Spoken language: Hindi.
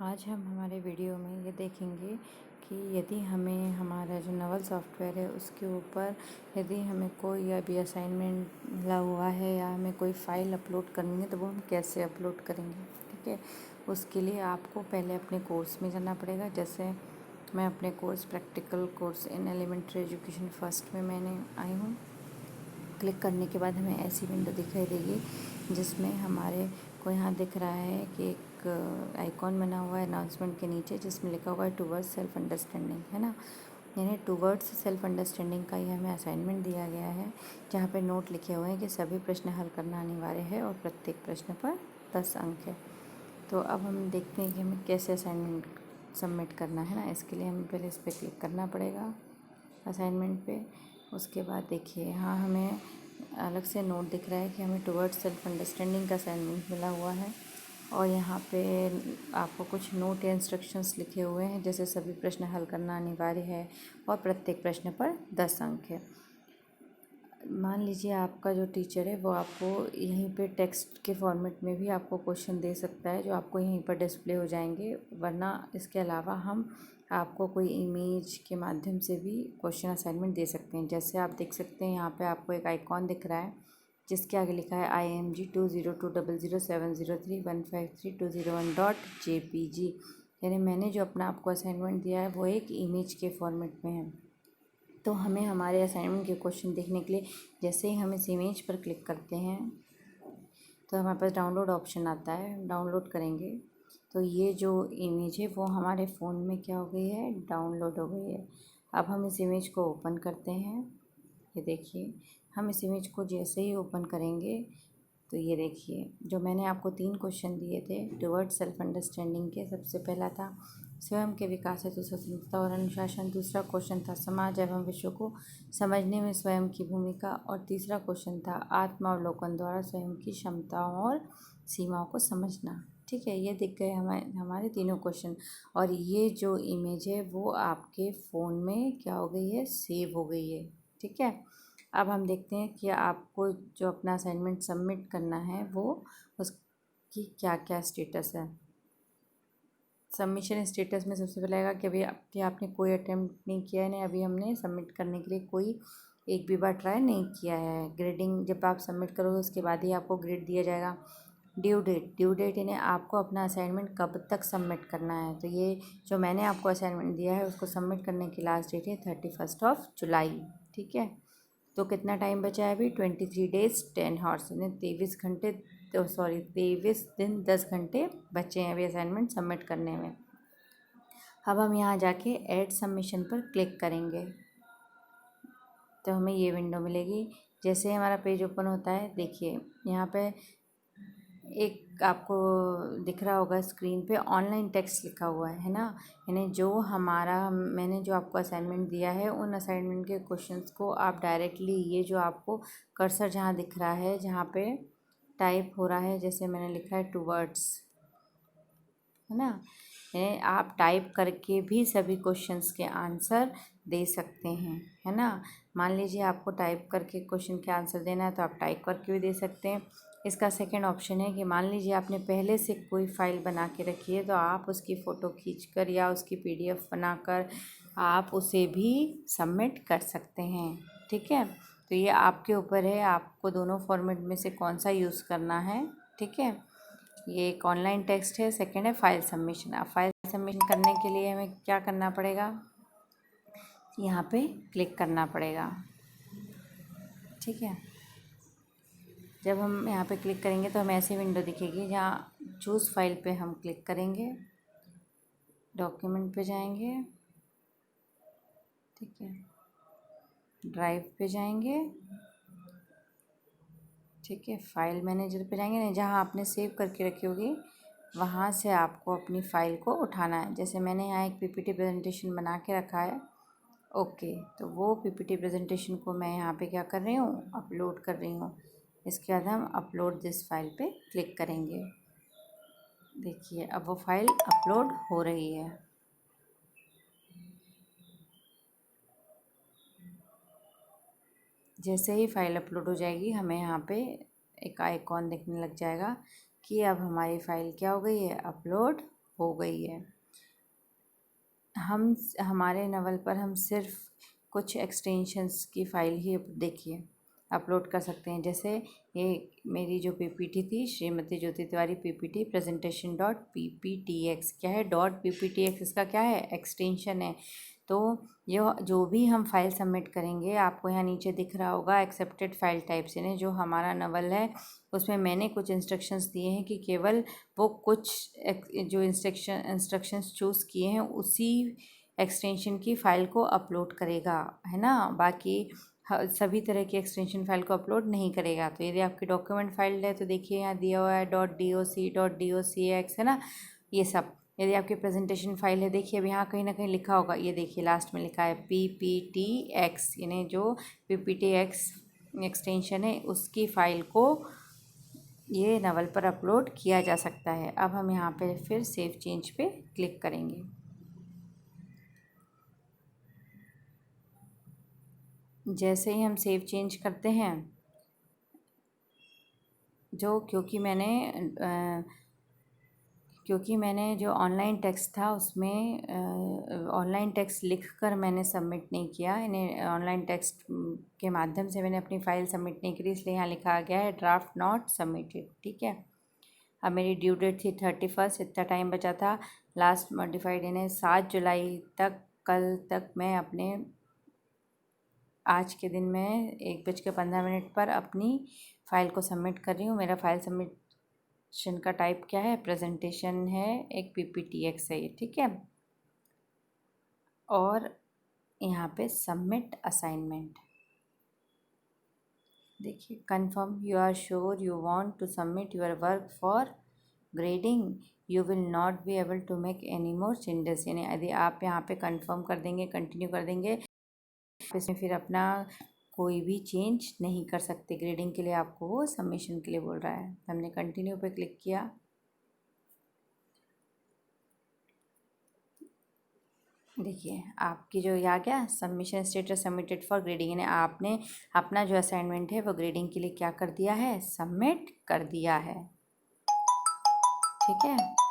आज हम हमारे वीडियो में ये देखेंगे कि यदि हमें हमारा जो नवल सॉफ्टवेयर है उसके ऊपर यदि हमें कोई अभी असाइनमेंट मिला हुआ है या हमें कोई फ़ाइल अपलोड करनी है तो वो हम कैसे अपलोड करेंगे। ठीक है, उसके लिए आपको पहले अपने कोर्स में जाना पड़ेगा। जैसे मैं अपने course practical course in elementary education first में मैंने आई हूँ। क्लिक करने के बाद हमें ऐसी विंडो दिखाई देगी जिसमें हमारे को यहाँ दिख रहा है कि एक आइकॉन बना हुआ है अनाउंसमेंट के नीचे जिसमें लिखा हुआ है टूवर्ड्स सेल्फ अंडरस्टैंडिंग, है ना। यानी टूवर्ड्स सेल्फ अंडरस्टैंडिंग का ये हमें असाइनमेंट दिया गया है जहाँ पे नोट लिखे हुए हैं कि सभी प्रश्न हल करना अनिवार्य है और प्रत्येक प्रश्न पर 10 अंक है। तो अब हम देखते हैं कि हमें कैसे असाइनमेंट सबमिट करना है ना। इसके लिए हमें पहले इस पर क्लिक करना पड़ेगा असाइनमेंट पे। उसके बाद देखिए यहाँ हमें अलग से नोट दिख रहा है कि हमें टुवर्ड्स सेल्फ अंडरस्टैंडिंग का असाइनमेंट मिला हुआ है और यहाँ पे आपको कुछ नोट या इंस्ट्रक्शंस लिखे हुए हैं जैसे सभी प्रश्न हल करना अनिवार्य है और प्रत्येक प्रश्न पर 10 अंक है। मान लीजिए आपका जो टीचर है वो आपको यहीं पे टेक्स्ट के फॉर्मेट में भी आपको क्वेश्चन दे सकता है जो आपको यहीं पर डिस्प्ले हो जाएंगे, वरना इसके अलावा हम आपको कोई इमेज के माध्यम से भी क्वेश्चन असाइनमेंट दे सकते हैं। जैसे आप देख सकते हैं यहाँ पे आपको एक आइकॉन दिख रहा है जिसके आगे लिखा है IMG20200703153201.jpg। यानी मैंने जो अपना आपको असाइनमेंट दिया है वो एक इमेज के फॉर्मेट में है। तो हमें हमारे असाइनमेंट के क्वेश्चन देखने के लिए जैसे ही हम इस इमेज पर क्लिक करते हैं तो हमारे पास डाउनलोड ऑप्शन आता है। डाउनलोड करेंगे तो ये जो इमेज है वो हमारे फ़ोन में क्या हो गई है, डाउनलोड हो गई है। अब हम इस इमेज को ओपन करते हैं। ये देखिए, हम इस इमेज को जैसे ही ओपन करेंगे तो ये देखिए जो मैंने आपको 3 क्वेश्चन दिए थे टुवर्ड्स सेल्फ अंडरस्टैंडिंग के। सबसे पहला था स्वयं के विकास हेतु स्वतंत्रता और अनुशासन, दूसरा क्वेश्चन था समाज एवं विश्व को समझने में स्वयं की भूमिका और तीसरा क्वेश्चन था आत्मावलोकन द्वारा स्वयं की क्षमताओं और सीमाओं को समझना। ठीक है, ये दिख गए हमारे तीनों क्वेश्चन और ये जो इमेज है वो आपके फ़ोन में क्या हो गई है, सेव हो गई है। ठीक है, अब हम देखते हैं कि आपको जो अपना असाइनमेंट सबमिट करना है वो उसकी क्या क्या स्टेटस है। सबमिशन स्टेटस में सबसे पहले आएगा कि अभी आपने कोई अटेम्प्ट नहीं किया है, नहीं अभी हमने सबमिट करने के लिए कोई एक भी बार ट्राई नहीं किया है। ग्रेडिंग जब आप सबमिट करोगे उसके बाद ही आपको ग्रेड दिया जाएगा। ड्यू डेट यानी आपको अपना असाइनमेंट कब तक सबमिट करना है। तो ये जो मैंने आपको असाइनमेंट दिया है उसको सबमिट करने की लास्ट डेट है 31 जुलाई। ठीक है, तो कितना टाइम बचा है अभी, 23 डेज़ 10 हॉर्स यानी 23 दिन 10 घंटे बचे हैं अभी असाइनमेंट सबमिट करने में। अब हम यहाँ जाके ऐड सबमिशन पर क्लिक करेंगे तो हमें ये विंडो मिलेगी। जैसे ही हमारा पेज ओपन होता है देखिए यहाँ पे एक आपको दिख रहा होगा स्क्रीन पे ऑनलाइन टेक्स्ट लिखा हुआ है ना। यानी जो हमारा मैंने जो आपको असाइनमेंट दिया है उन असाइनमेंट के क्वेश्चंस को आप डायरेक्टली ये जो आपको कर्सर जहाँ दिख रहा है जहाँ पे टाइप हो रहा है, जैसे मैंने लिखा है टूवर्ड्स, है ना, यानी आप टाइप करके भी सभी क्वेश्चंस के आंसर दे सकते हैं, है ना। मान लीजिए आपको टाइप करके क्वेश्चन के आंसर देना है तो आप टाइप करके भी दे सकते हैं। इसका सेकंड ऑप्शन है कि मान लीजिए आपने पहले से कोई फ़ाइल बना के रखी है तो आप उसकी फ़ोटो खींचकर या उसकी PDF बनाकर आप उसे भी सबमिट कर सकते हैं। ठीक है, तो ये आपके ऊपर है, आपको दोनों फॉर्मेट में से कौन सा यूज़ करना है। ठीक है, ये एक ऑनलाइन टेक्स्ट है, सेकंड है फाइल सबमिशन। अब फाइल सबमिशन करने के लिए हमें क्या करना पड़ेगा, यहाँ पे क्लिक करना पड़ेगा। ठीक है, जब हम यहाँ पे क्लिक करेंगे तो हमें ऐसी विंडो दिखेगी जहाँ चूज़ फाइल पे हम क्लिक करेंगे, डॉक्यूमेंट पे जाएंगे, ठीक है, ड्राइव पे जाएंगे, ठीक है, फाइल मैनेजर पे जाएंगे, नहीं जहाँ आपने सेव करके रखी होगी वहाँ से आपको अपनी फ़ाइल को उठाना है। जैसे मैंने यहाँ एक PPT प्रेजेंटेशन बना के रखा है, ओके, तो वो PPT प्रेजेंटेशन को मैं यहाँ पे क्या कर रही हूँ, अपलोड कर रही हूँ। इसके बाद हम अपलोड दिस फाइल पे क्लिक करेंगे। देखिए अब वो फाइल अपलोड हो रही है। जैसे ही फाइल अपलोड हो जाएगी हमें यहाँ पे एक आइकॉन दिखने लग जाएगा कि अब हमारी फ़ाइल क्या हो गई है, अपलोड हो गई है। हम हमारे नवल पर हम सिर्फ कुछ एक्सटेंशंस की फ़ाइल ही देखिए अपलोड कर सकते हैं। जैसे ये मेरी जो पीपीटी थी, Shrimati Jyoti Tiwari PPT presentation dot PPTX, क्या है डॉट PPTX, इसका क्या है एक्सटेंशन है। तो यह जो भी हम फाइल सबमिट करेंगे, आपको यहाँ नीचे दिख रहा होगा एक्सेप्टेड फाइल टाइप्स, यानी जो हमारा नवल है उसमें मैंने कुछ इंस्ट्रक्शंस दिए हैं कि केवल वो कुछ जो इंस्ट्रक्शंस चूज़ किए हैं उसी एक्सटेंशन की फ़ाइल को अपलोड करेगा, है ना। बाकी सभी तरह की एक्सटेंशन फाइल को अपलोड नहीं करेगा। तो यदि आपकी डॉक्यूमेंट फाइल है तो देखिए यहाँ दिया हुआ है .doc.docx, है ना, ये सब। यदि आपकी प्रेजेंटेशन फाइल है, देखिए अब यहाँ कहीं ना कहीं लिखा होगा, ये देखिए लास्ट में लिखा है PPTX, यानी जो PPTX एक्सटेंशन है उसकी फ़ाइल को ये नवल पर अपलोड किया जा सकता है। अब हम यहाँ पे फिर सेव चेंज पे क्लिक करेंगे। जैसे ही हम सेव चेंज करते हैं, जो क्योंकि मैंने जो ऑनलाइन टेक्स्ट था उसमें ऑनलाइन टेक्स्ट लिखकर मैंने सबमिट नहीं किया, इन्हें ऑनलाइन टेक्स्ट के माध्यम से मैंने अपनी फ़ाइल सबमिट नहीं करी, इसलिए यहाँ लिखा गया है ड्राफ्ट नॉट सबमिटेड। ठीक है, अब मेरी ड्यू डेट थी 31, इतना टाइम बचा था। लास्ट मॉडिफाइड इन्हें 7 जुलाई तक, कल तक मैं अपने आज के दिन में 1:15 पर अपनी फ़ाइल को सबमिट कर रही हूँ। मेरा फाइल सबमिशन का टाइप क्या है, प्रेजेंटेशन है, एक PPTX है ये, ठीक है। और यहाँ पे सबमिट असाइनमेंट, देखिए confirm you are sure you want to submit your work for grading, you will not be able to make any more changes, यानी यदि आप यहाँ पे कंफर्म कर देंगे, कंटिन्यू कर देंगे, इसमें फिर अपना कोई भी चेंज नहीं कर सकते। ग्रेडिंग के लिए आपको वो सबमिशन के लिए बोल रहा है। हमने कंटिन्यू पे क्लिक किया, देखिए आपकी जो ये आ गया submission status submitted for grading, यानी आपने अपना जो असाइनमेंट है वो ग्रेडिंग के लिए क्या कर दिया है, सबमिट कर दिया है। ठीक है।